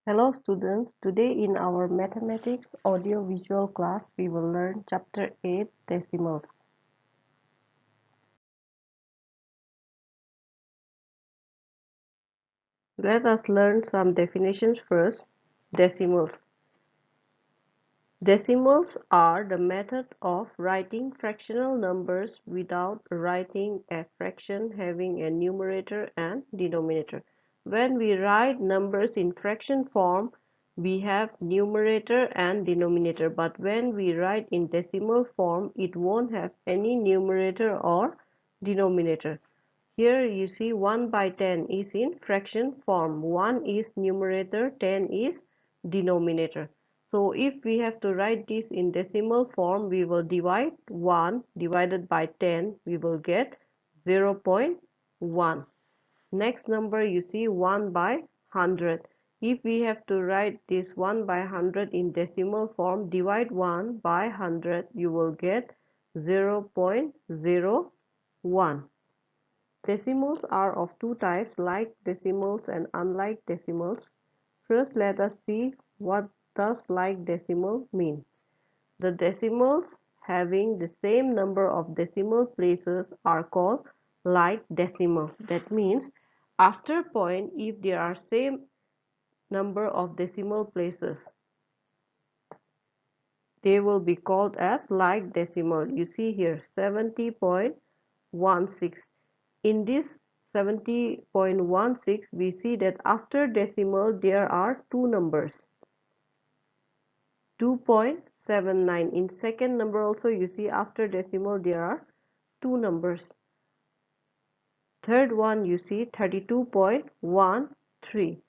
Hello students, today in our mathematics audio visual class we will learn chapter 8 decimals. Let us learn some definitions first. Decimals. Decimals are the method of writing fractional numbers without writing a fraction having a numerator and denominator. When we write numbers in fraction form, we have numerator and denominator, but when we write in decimal form, it won't have any numerator or denominator. Here you see 1 by 10 is in fraction form. 1 is numerator, 10 is denominator. So if we have to write this in decimal form, we will divide 1 divided by 10, we will get 0.1. Next number you see 1 by 100. If we have to write this 1 by 100 in decimal form, divide 1 by 100, you will get 0.01. Decimals are of two types, like decimals and unlike decimals. First, let us see what does like decimal mean. The decimals having the same number of decimal places are called like decimal. That means after point, if there are same number of decimal places, they will be called as like decimal. You see here 70.16. In this 70.16, we see that after decimal there are two numbers. 2.79. In second number also you see after decimal there are two numbers. Third one you see 32.13.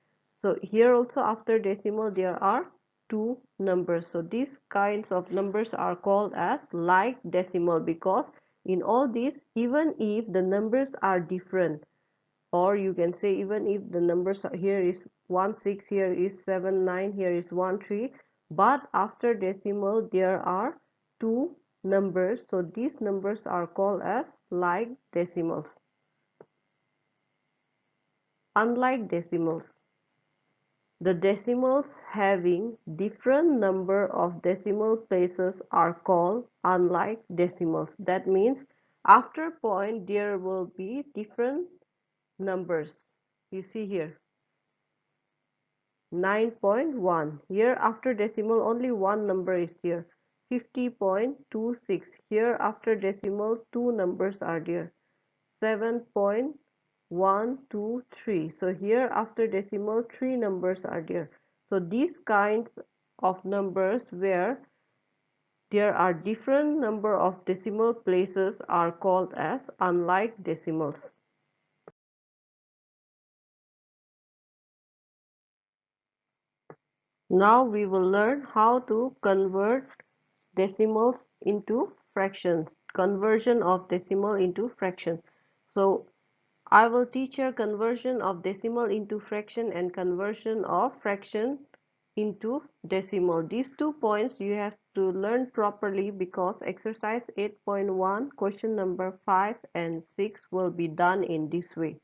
So here also after decimal there are two numbers. So these kinds of numbers are called as like decimal, because in all these, even if the numbers are different, or you can say even if the numbers here is 16, here is 79, here is 13, but after decimal there are two numbers, so these numbers are called as like decimals. Unlike decimals, the decimals having different number of decimal places are called unlike decimals. That means after point there will be different numbers. You see here 9.1. Here after decimal only one number is here. 50.26. Here after decimal two numbers are there. 7.123. So here after decimal three numbers are there. So these kinds of numbers where there are different number of decimal places are called as unlike decimals. Now we will learn how to convert decimals into fractions. Conversion of decimal into fraction. So I will teach you conversion of decimal into fraction and conversion of fraction into decimal. These 2 points you have to learn properly, because exercise 8.1 question number 5 and 6 will be done in this way.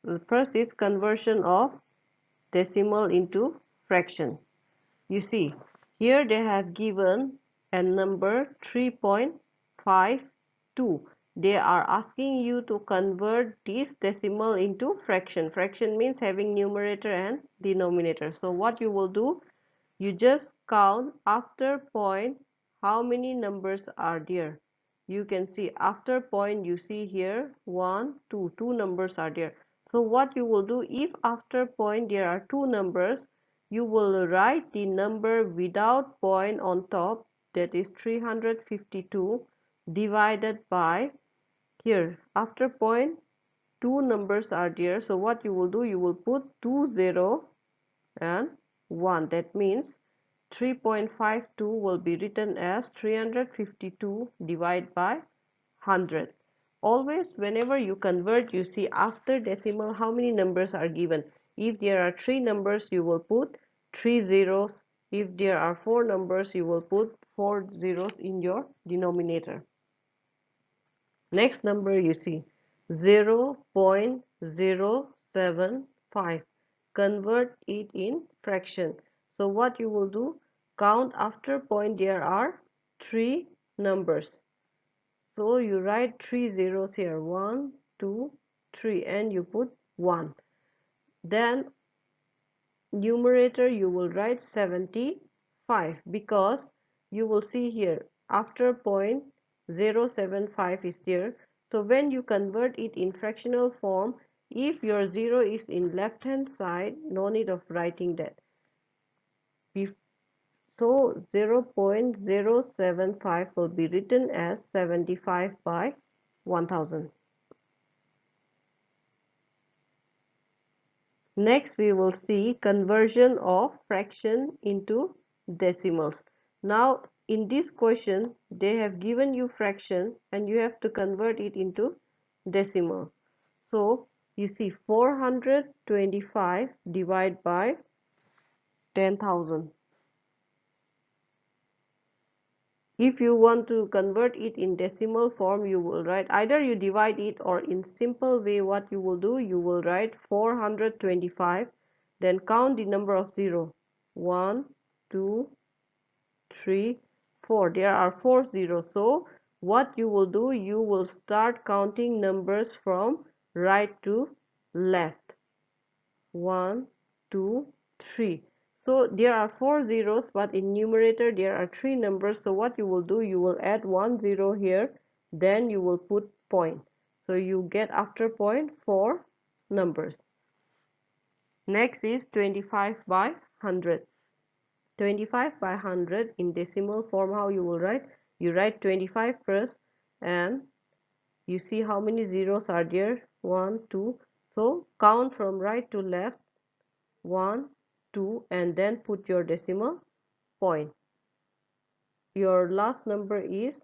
The first is conversion of decimal into fraction. You see, here they have given a number 3.52. They are asking you to convert this decimal into fraction. Fraction means having numerator and denominator. So what you will do, you just count after point how many numbers are there. You can see after point, you see here 1, 2, two numbers are there. So what you will do, if after point there are two numbers, you will write the number without point on top, that is 352, divided by, here after point two numbers are there, so what you will do, you will put 2 0 and 1. That means 3.52 will be written as 352 divided by 100. Always whenever you convert, you see after decimal how many numbers are given. If there are three numbers, you will put 3 zeros. If there are four numbers, you will put 4 zeros in your denominator. Next number you see 0.075. convert it in fraction. So what you will do, count after point there are 3 numbers. So you write 3 zeros here, 1, 2, 3, and you put 1. Then numerator you will write 75 because you will see here after point 075 is there. So when you convert it in fractional form, if your 0 is in left hand side, no need of writing that. So 0.075 will be written as 75 by 1000. Next, we will see conversion of fraction into decimals. Now, in this question, they have given you fraction and you have to convert it into decimal. So, you see 425 divided by 10,000. If you want to convert it in decimal form, you will write either you divide it, or in simple way what you will do, you will write 425, then count the number of 0. 1, 2, 3, 4. There are 4 zeros. So what you will do, you will start counting numbers from right to left. 1, 2, 3. So there are 4 zeros, but in numerator there are 3 numbers. So what you will do, you will add 1 0 here, then you will put point. So you get after point 4 numbers. Next is 25 by 100. 25 by 100 in decimal form, how you will write? You write 25 first, and you see how many zeros are there? 1, 2. So count from right to left. 1, 2, and then put your decimal point. Your last number is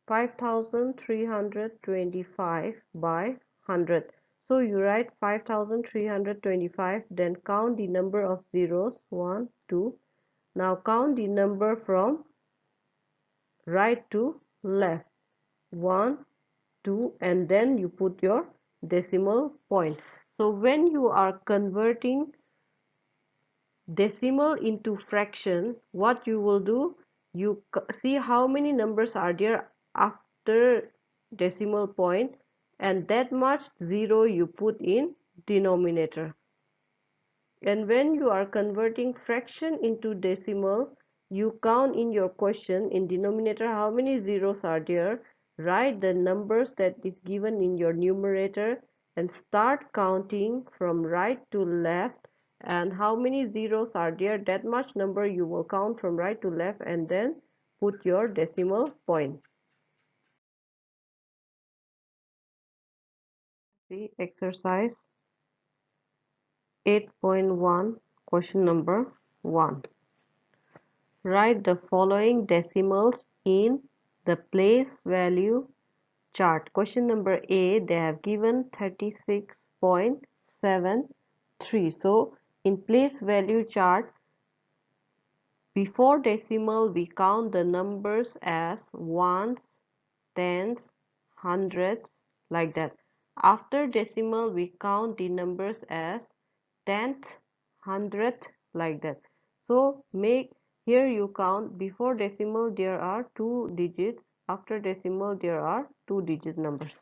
5325 by 100. So you write 5325, then count the number of zeros. 1, 2. Now count the number from right to left. 1, 2, and then you put your decimal point. So when you are converting decimal into fraction, what you will do, you see how many numbers are there after decimal point, and that much 0 you put in denominator. And when you are converting fraction into decimal, you count in your question in denominator how many zeros are there, write the numbers that is given in your numerator, and start counting from right to left, and how many zeros are there, that much number you will count from right to left, and then put your decimal point. See exercise 8.1, question number 1. Write the following decimals in the place value chart. Question number A, they have given 36.73. So in place value chart, before decimal we count the numbers as ones, tens, hundreds, like that. After decimal we count the numbers as tenth, hundredth, like that. So make here you count before decimal there are 2 digits, after decimal there are 2 digit numbers.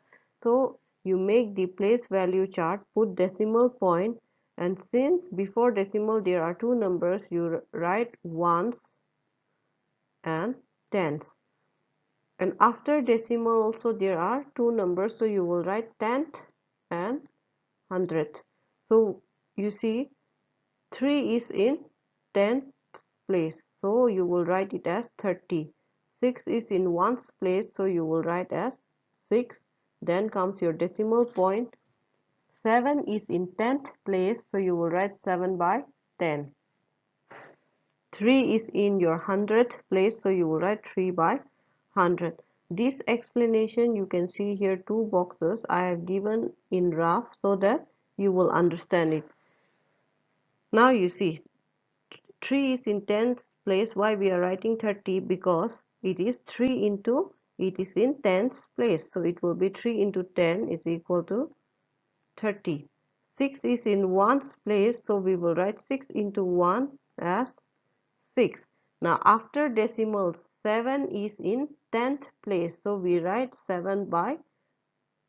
So you make the place value chart, put decimal point, and since before decimal there are 2 numbers, you write ones and tens. And after decimal also there are 2 numbers, so you will write tenth and hundredth. So you see 3 is in tenth place, so you will write it as 30. 6 is in ones place, so you will write as 6. Then comes your decimal point. 7 is in tenth place, so you will write 7 by 10. 3 is in your hundredth place, so you will write 3 by 100. This explanation you can see here 2 boxes I have given in rough so that you will understand it. Now you see 3 is in 10th place. Why we are writing 30? Because it is 3 into, it is in 10th place. So it will be 3 into 10 is equal to 30. 6 is in ones place, so we will write 6 into 1 as 6. Now after decimal, 7 is in tenth place, so we write 7 by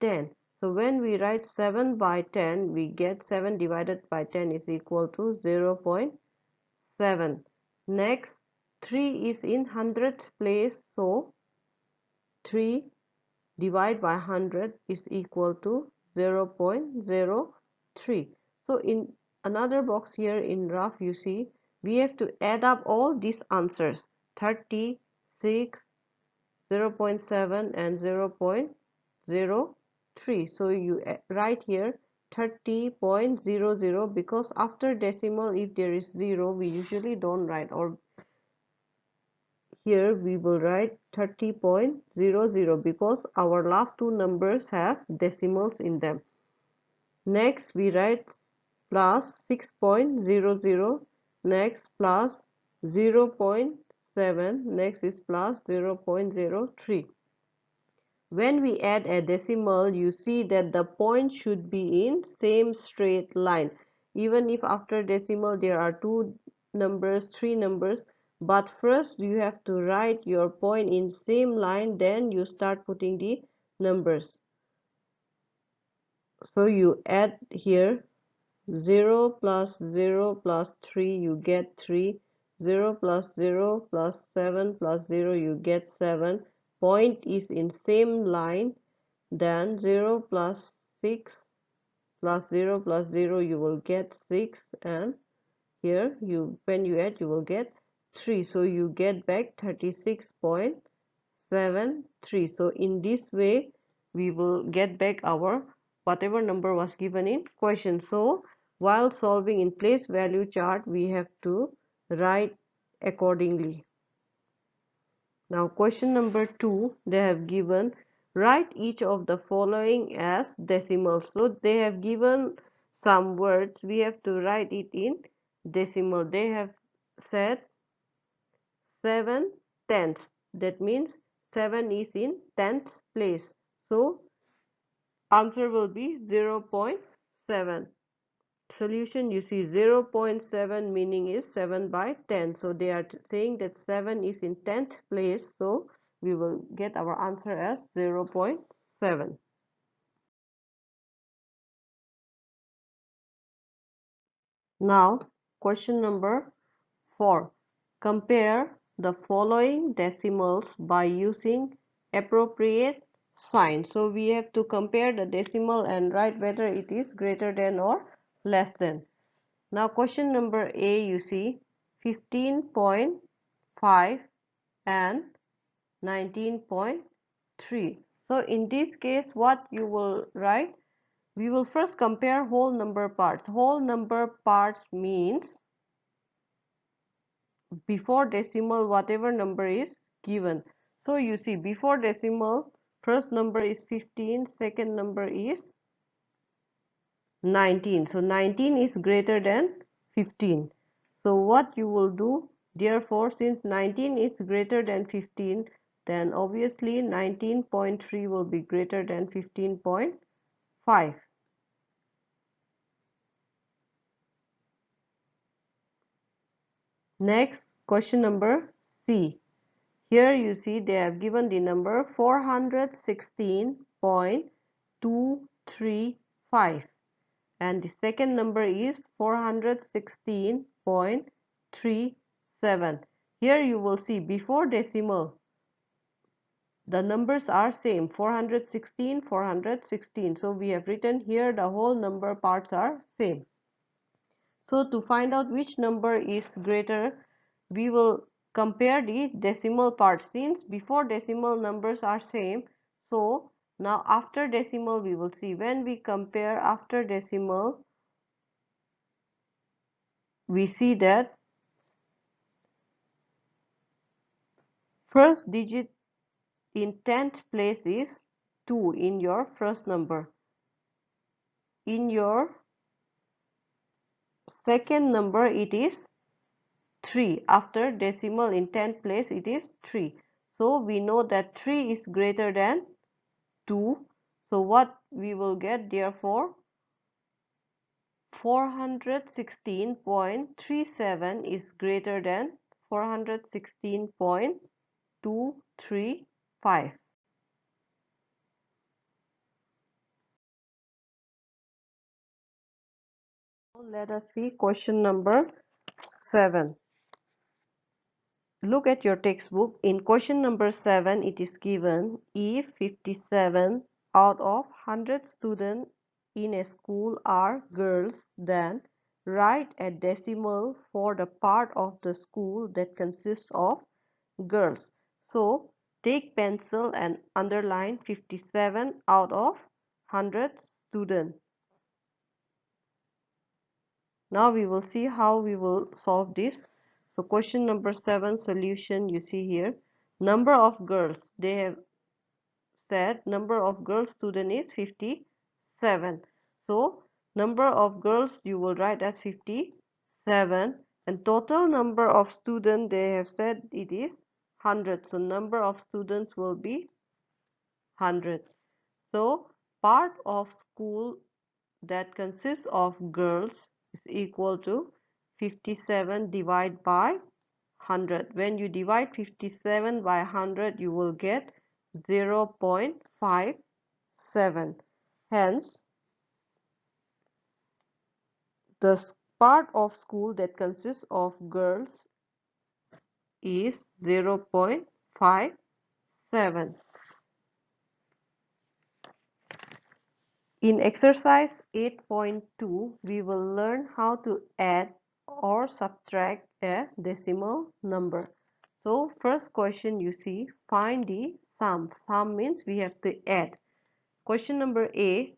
10. So when we write 7 by 10, we get 7 divided by 10 is equal to 0.7. Next, 3 is in hundredth place, so 3 divided by 100 is equal to 0.03. So in another box here in rough, you see we have to add up all these answers: 36, 0.7 and 0.03. So you write here 30.00, because after decimal, if there is 0, we usually don't write, or here we will write 30.00 because our last two numbers have decimals in them. Next we write plus 6.00, next plus 0.7, next is plus 0.03. When we add a decimal, you see that the point should be in same straight line. Even if after decimal there are two numbers, three numbers, but first you have to write your point in same line, then you start putting the numbers. So you add here 0 plus 0 plus 3, you get 3. 0 plus 0 plus 7 plus 0, you get 7. Point is in same line. Then 0 plus 6 plus 0 plus 0, you will get 6, and here when you add, you will get 3. So you get back 36.73. So in this way we will get back our whatever number was given in question. So while solving in place value chart, we have to write accordingly. Now question number 2, they have given write each of the following as decimals. So they have given some words, we have to write it in decimal. They have said 7 tenths, that means 7 is in 10th place. So answer will be 0.7. Solution, you see 0.7 meaning is 7 by 10. So they are saying that 7 is in 10th place. So we will get our answer as 0.7. Now question number 4. Compare the following decimals by using appropriate sign. So we have to compare the decimal and write whether it is greater than or less than. Now question number A, you see 15.5 and 19.3. So in this case, what you will write? We will first compare whole number parts. Whole number parts means before decimal whatever number is given. So you see before decimal, first number is 15, second number is 19. So 19 is greater than 15. So what you will do, therefore since 19 is greater than 15, then obviously 19.3 will be greater than 15.5. Next question number C. Here you see they have given the number 416.235, and the second number is 416.37. Here you will see before decimal the numbers are same, 416, 416. So we have written here the whole number parts are same. So to find out which number is greater, we will compare the decimal part. Since before decimal numbers are same, so now after decimal we will see. When we compare after decimal, we see that first digit in 10th place is 2 in your first number. In your second number it is 3. After decimal in 10th place it is 3. So we know that 3 is greater than 2. So what we will get, therefore 416.37 is greater than 416.235. Let us see question number 7. Look at your textbook. In question number 7, it is given if 57 out of 100 students in a school are girls, then write a decimal for the part of the school that consists of girls. So take pencil and underline 57 out of 100 students. Now we will see how we will solve this. So question number 7 solution, you see here, number of girls, they have said number of girls student is 57. So number of girls you will write as 57, and total number of students they have said it is 100. So number of students will be 100. So part of school that consists of girls is equal to 57 divided by 100. When you divide 57 by 100, you will get 0.57. Hence, the part of school that consists of girls is 0.57. In exercise 8.2, we will learn how to add or subtract a decimal number. So first question you see, find the sum. Sum means we have to add. Question number A,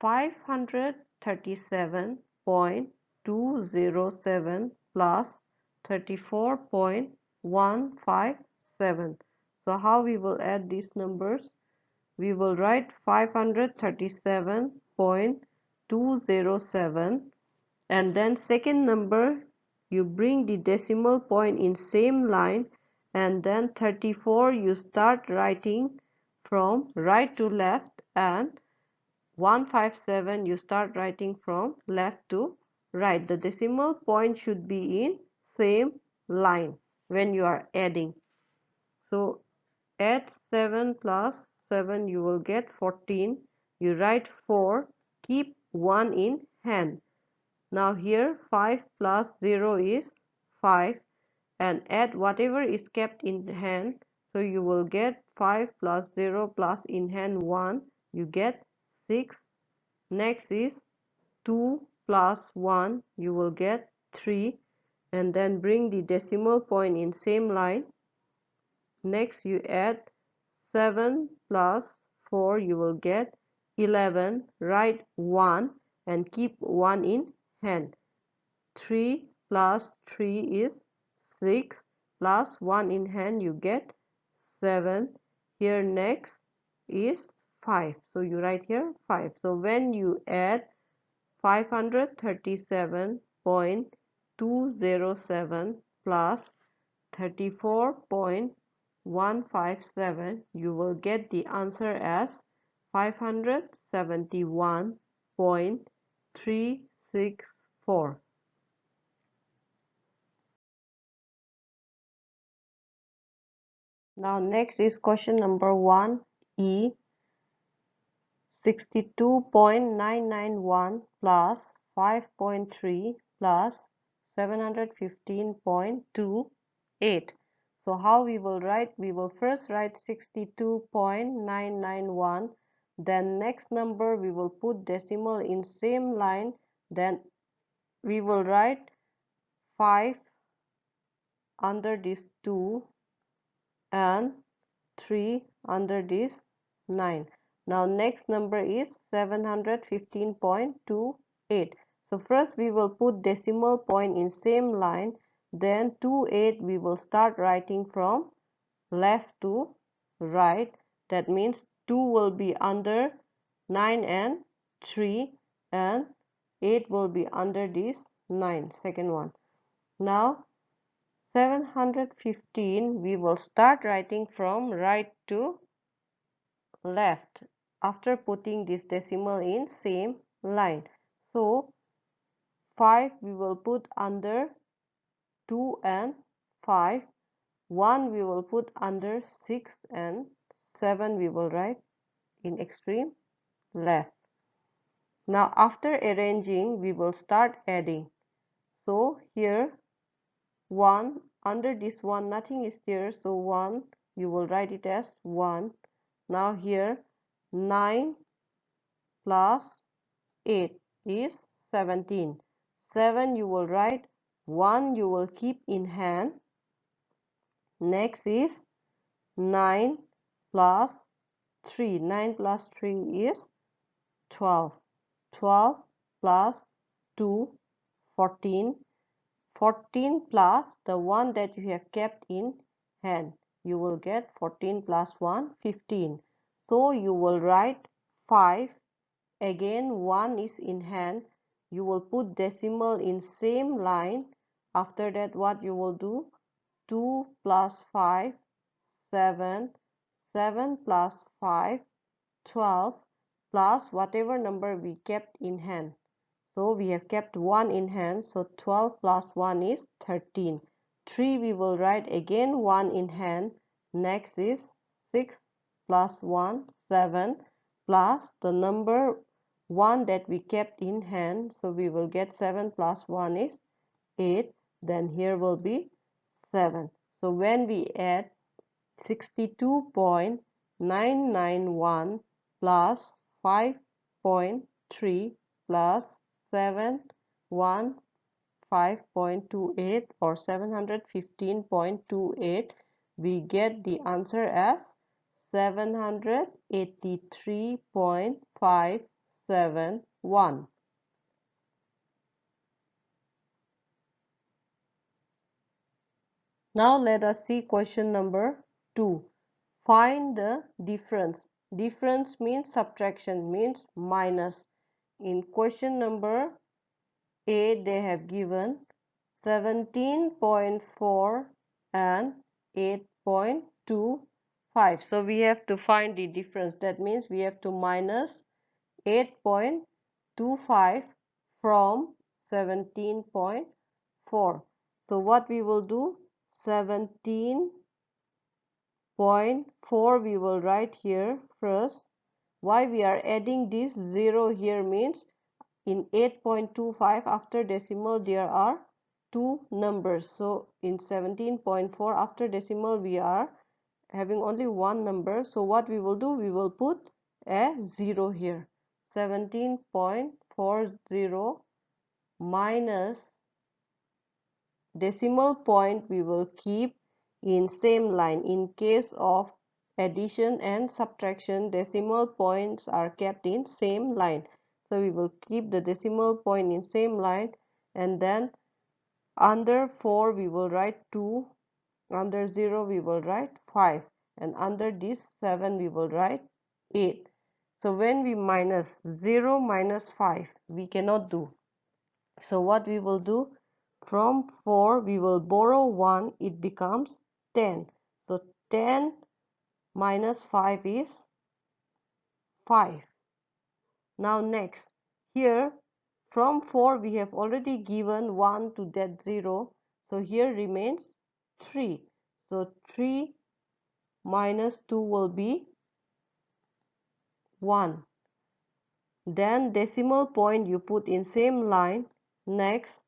537.207 plus 34.157. So how we will add these numbers? We will write 537.207, and then second number you bring the decimal point in same line, and then 34 you start writing from right to left, and 157 you start writing from left to right. The decimal point should be in same line when you are adding. So add 7 plus 7, you will get 14. You write 4, keep 1 in hand. Now here 5 plus 0 is 5, and add whatever is kept in hand. So you will get 5 plus 0 plus in hand 1, you get 6. Next is 2 plus 1, you will get 3, and then bring the decimal point in same line. Next you add 7 plus 4, you will get 11. Write 1 and keep 1 in hand. 3 plus 3 is 6, plus 1 in hand you get 7. Here next is 5. So you write here 5. So when you add 537.207 plus 34.157, you will get the answer as 571.364. Now next is question number 1E. 62.991 plus 5.3 plus 715.28. So how we will write? We will first write 62.991. Then next number we will put decimal in same line. Then we will write 5 under this 2 and 3 under this 9. Now next number is 715.28. So first we will put decimal point in same line, then 28 we will start writing from left to right. That means 2 will be under 9 and 3, and 8 will be under this 9, second one. Now 715 we will start writing from right to left after putting this decimal in same line. So 5 we will put under 2 and 5. 1 we will put under 6 and 7 we will write in extreme left. Now after arranging we will start adding. So here 1, under this 1 nothing is there, so 1 you will write it as 1. Now here 9 plus 8 is 17. 7 you will write, 1 you will keep in hand. Next is 9 plus 3. 9 plus 3 is 12. 12 plus 2, 14. 14 plus the one that you have kept in hand. You will get 14 plus 1, 15. So you will write 5. Again 1 is in hand. You will put decimal in same line. After that what you will do? 2 plus 5, 7. 7 plus 5, 12 plus whatever number we kept in hand. So we have kept 1 in hand, so 12 plus 1 is 13. 3 we will write again 1 in hand. Next is 6 plus 1, 7 plus the number 1 that we kept in hand. So we will get 7 plus 1 is 8. Then here will be 7. So when we add 62.991 plus 5.3 plus 715.28 or 715.28, we get the answer as 783.571. Now let us see question number 2. Find the difference. Difference means subtraction, means minus. In question number A, they have given 17.4 and 8.25. So we have to find the difference. That means we have to minus 8.25 from 17.4. So what we will do? 17.4 we will write here first. Why we are adding this 0 here means in 8.25 after decimal there are two numbers. So in 17.4 after decimal we are having only one number. So what we will do? We will put a 0 here. 17.40 minus decimal point we will keep in same line. In case of addition and subtraction, decimal points are kept in same line. So we will keep the decimal point in same line, and then under 4 we will write 2, under 0 we will write 5, and under this 7 we will write 8. So when we minus 0 minus 5, we cannot do. So what we will do? From 4 we will borrow 1, it becomes 10. So 10 minus 5 is 5. Now next, here from 4 we have already given 1 to that 0. So here remains 3. So 3 minus 2 will be 1. Then decimal point you put in same line. Next,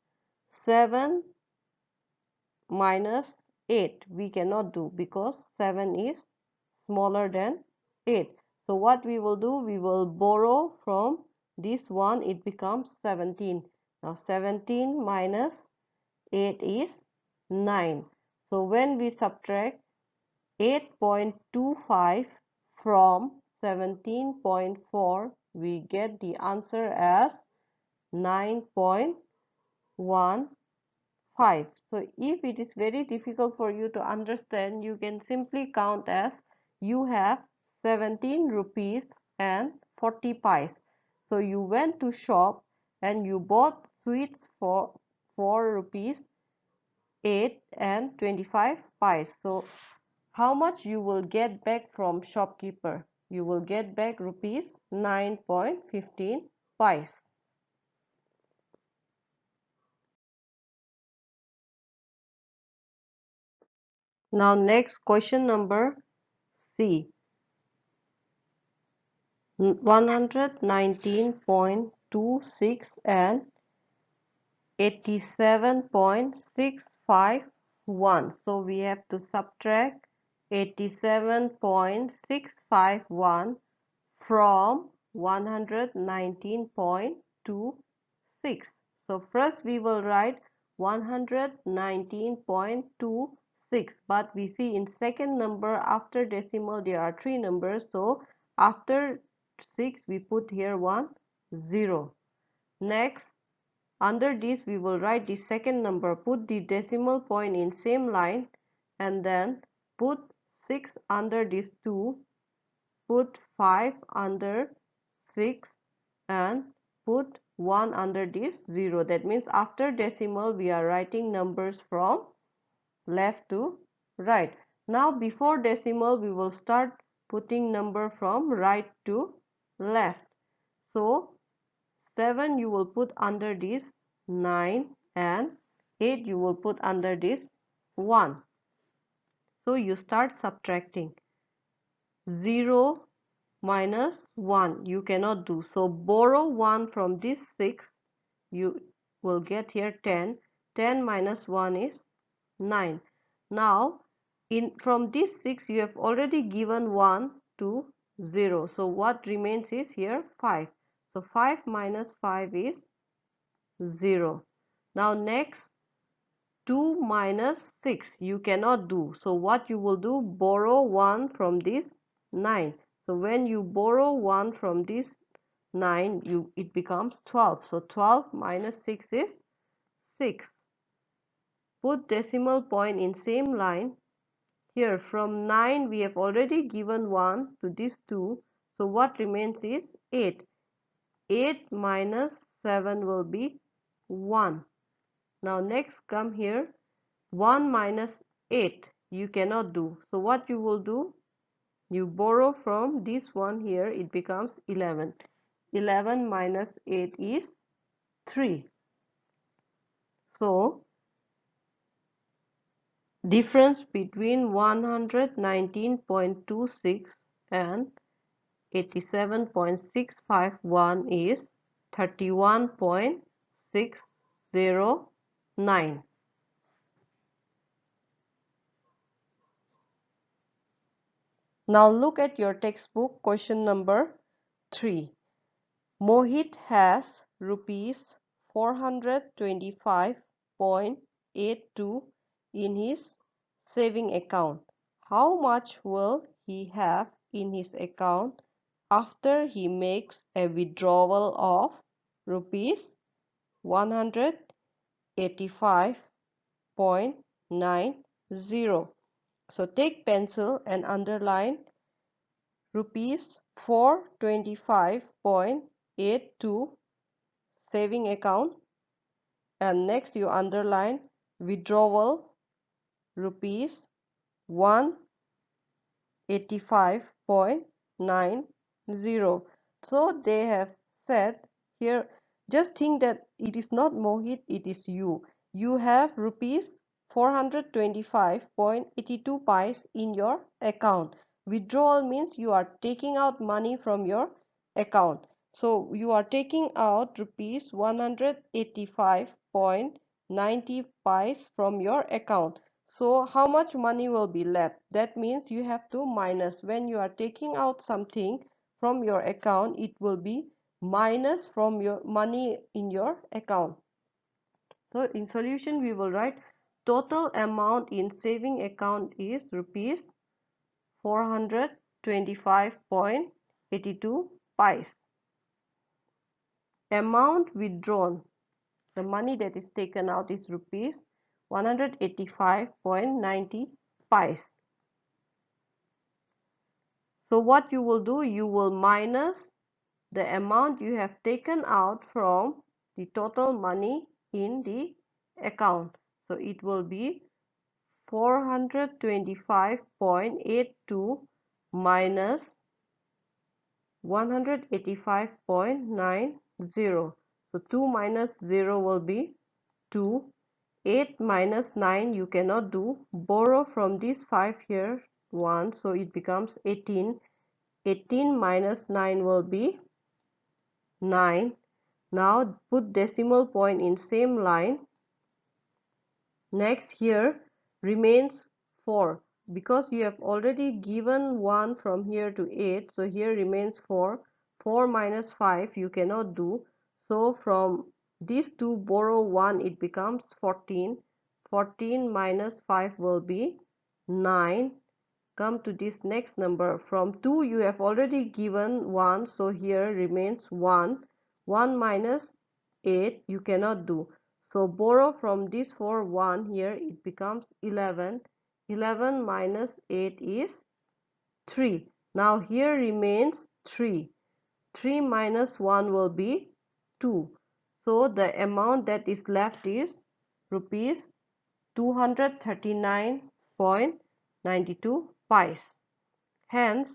7 minus 8 we cannot do because 7 is smaller than 8. So what we will do? We will borrow from this one, it becomes 17. Now 17 minus 8 is 9. So when we subtract 8.25 from 17.4, we get the answer as 9.15. So if it is very difficult for you to understand, you can simply count as you have 17 rupees and 40 pies. So you went to shop and you bought sweets for 4 rupees 8 and 25 pies. So how much you will get back from shopkeeper? You will get back rupees 9.15 pies. Now next question number C. 119.26 and 87.651. So we have to subtract 87.651 from 119.26. So first we will write 119.26, but we see in second number after decimal there are three numbers, so after 6 we put here 0. Next, under this we will write the second number, put the decimal point in same line, and then put 6 under this 2, put 5 under 6, and put 1 under this 0. That means after decimal we are writing numbers from left to right. Now before decimal we will start putting number from right to left. So 7 you will put under this 9, and 8 you will put under this 1. So you start subtracting. 0 minus 1 you cannot do. So borrow 1 from this 6, you will get here 10. 10 minus 1 is 9. Now from this 6 you have already given 1 to 0. So what remains is here 5. So 5 minus 5 is 0. Now next, 2 minus 6 you cannot do. So what you will do, borrow 1 from this 9. So when you borrow 1 from this 9, it becomes 12. So 12 minus 6 is 6. Put decimal point in same line. Here from 9 we have already given 1 to this 2. So what remains is 8. 8 minus 7 will be 1. Now next come here, 1 minus 8 you cannot do. So what you will do, you borrow from this one here, it becomes 11. 11 minus 8 is 3. So difference between 119.26 and 87.651 is 31.609. Now look at your textbook, question number 3. Mohit has rupees 425.82 in his saving account. How much will he have in his account after he makes a withdrawal of rupees 185.90? So take pencil and underline rupees 425.82 saving account, and next you underline withdrawal rupees 185.90. So they have said here, just think that it is not Mohit, it is you. You have rupees 425.82 pies in your account. Withdrawal means you are taking out money from your account. So you are taking out rupees 185.90 pies from your account. So how much money will be left? That means you have to minus. When you are taking out something from your account, it will be minus from your money in your account. So in solution we will write total amount in saving account is rupees 425.82 pies. Amount withdrawn, the money that is taken out, is rupees 185.90 pies. So what you will do, you will minus the amount you have taken out from the total money in the account. So it will be 425.82 minus 185.90. So 2 minus 0 will be 2. 8 minus 9 you cannot do. Borrow from this 5 here 1, so it becomes 18. 18 minus 9 will be 9. Now put decimal point in same line. Next here remains 4, because you have already given 1 from here to 8, so here remains 4. 4 minus 5 you cannot do, so from these two borrow 1, it becomes 14. 14 minus 5 will be 9. Come to this next number. From 2 you have already given 1, so here remains 1. 1 minus 8 you cannot do, so borrow from this 4 1 here, it becomes 11. 11 minus 8 is 3. Now here remains 3. 3 minus 1 will be 2. So the amount that is left is rupees 239.92 pice. Hence,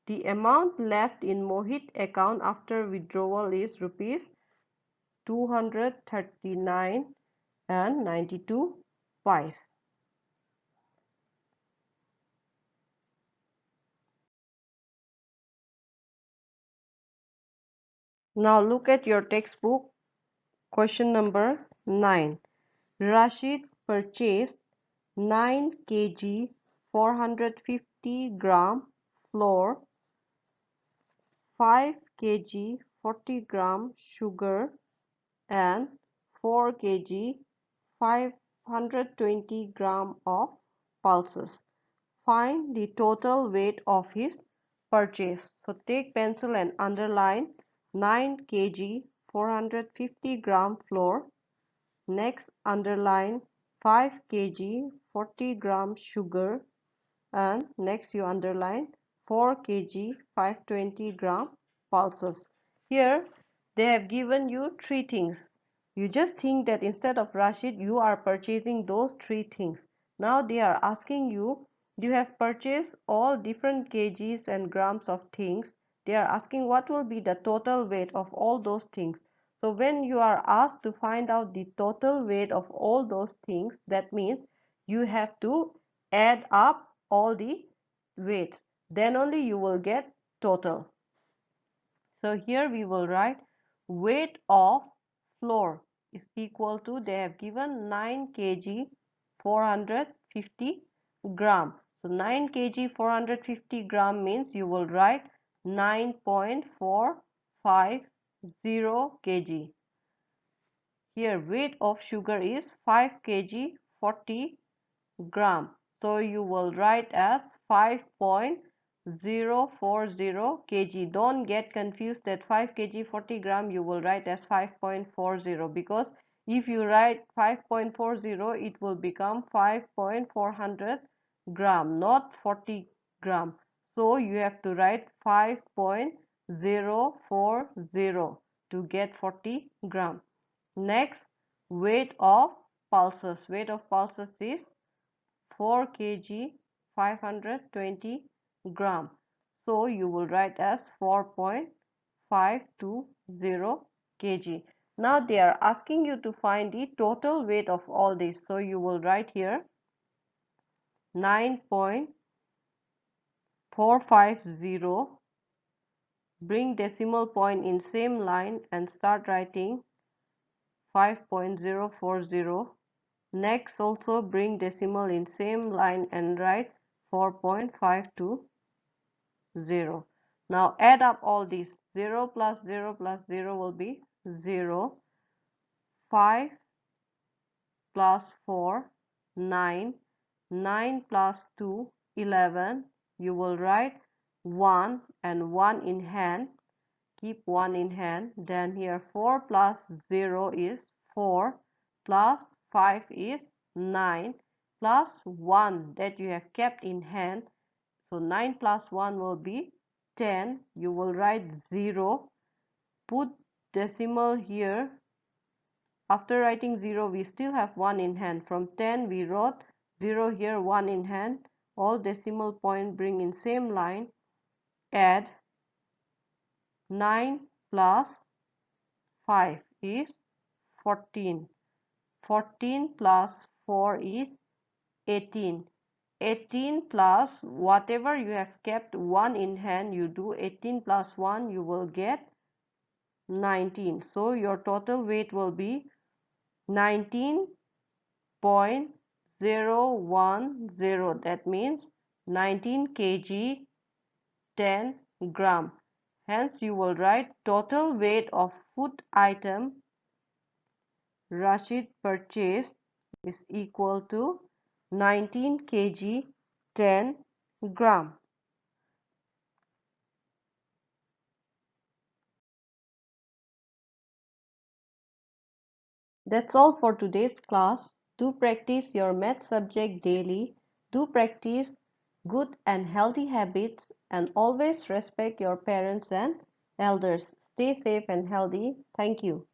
the amount left in Mohit account after withdrawal is rupees 239.92 pice. Now look at your textbook. Question number 9. Rashid purchased 9 kg 450 gram flour, 5 kg 40 gram sugar and 4 kg 520 gram of pulses. Find the total weight of his purchase. So take pencil and underline 9 kg 450 gram flour. Next underline 5 kg 40 gram sugar, and next you underline 4 kg 520 gram pulses. Here they have given you three things. You just think that instead of Rashid you are purchasing those three things. Now they are asking you, you have purchased all different kgs and grams of things. They are asking what will be the total weight of all those things. So when you are asked to find out the total weight of all those things, that means you have to add up all the weights, then only you will get total. So here we will write weight of flour is equal to, they have given 9 kg 450 gram. So 9 kg 450 gram means you will write 9.450 kg. Here weight of sugar is 5 kg 40 gram. So you will write as 5.040 kg. Don't get confused that 5 kg 40 gram you will write as 5.40, because if you write 5.40 it will become 5.400 gram, not 40 gram. So you have to write 5.040 to get 40 gram. Next, weight of pulses. Weight of pulses is 4 kg 520 gram. So you will write as 4.520 kg. Now they are asking you to find the total weight of all this. So you will write here 9.450. Bring decimal point in same line and start writing 5.040. Next also bring decimal in same line and write 4.520. Now add up all these. 0 plus 0 plus 0 will be 0. 5 plus 4, 9. 9 plus 2, 11. You will write 1 and 1 in hand. Keep 1 in hand. Then here 4 plus 0 is 4, plus 5 is 9, plus 1 that you have kept in hand. So 9 plus 1 will be 10. You will write 0. Put decimal here. After writing 0, we still have 1 in hand. From 10 we wrote 0 here, 1 in hand. All decimal point bring in same line. Add 9 plus 5 is 14. 14 plus 4 is 18. 18 plus whatever you have kept 1 in hand, you do 18 plus 1, you will get 19. So your total weight will be 19.010. That means 19 kg 10 gram. Hence you will write total weight of food item Rashid purchased is equal to 19 kg 10 gram. That's all for today's class. Do practice your math subject daily. Do practice good and healthy habits and always respect your parents and elders. Stay safe and healthy. Thank you.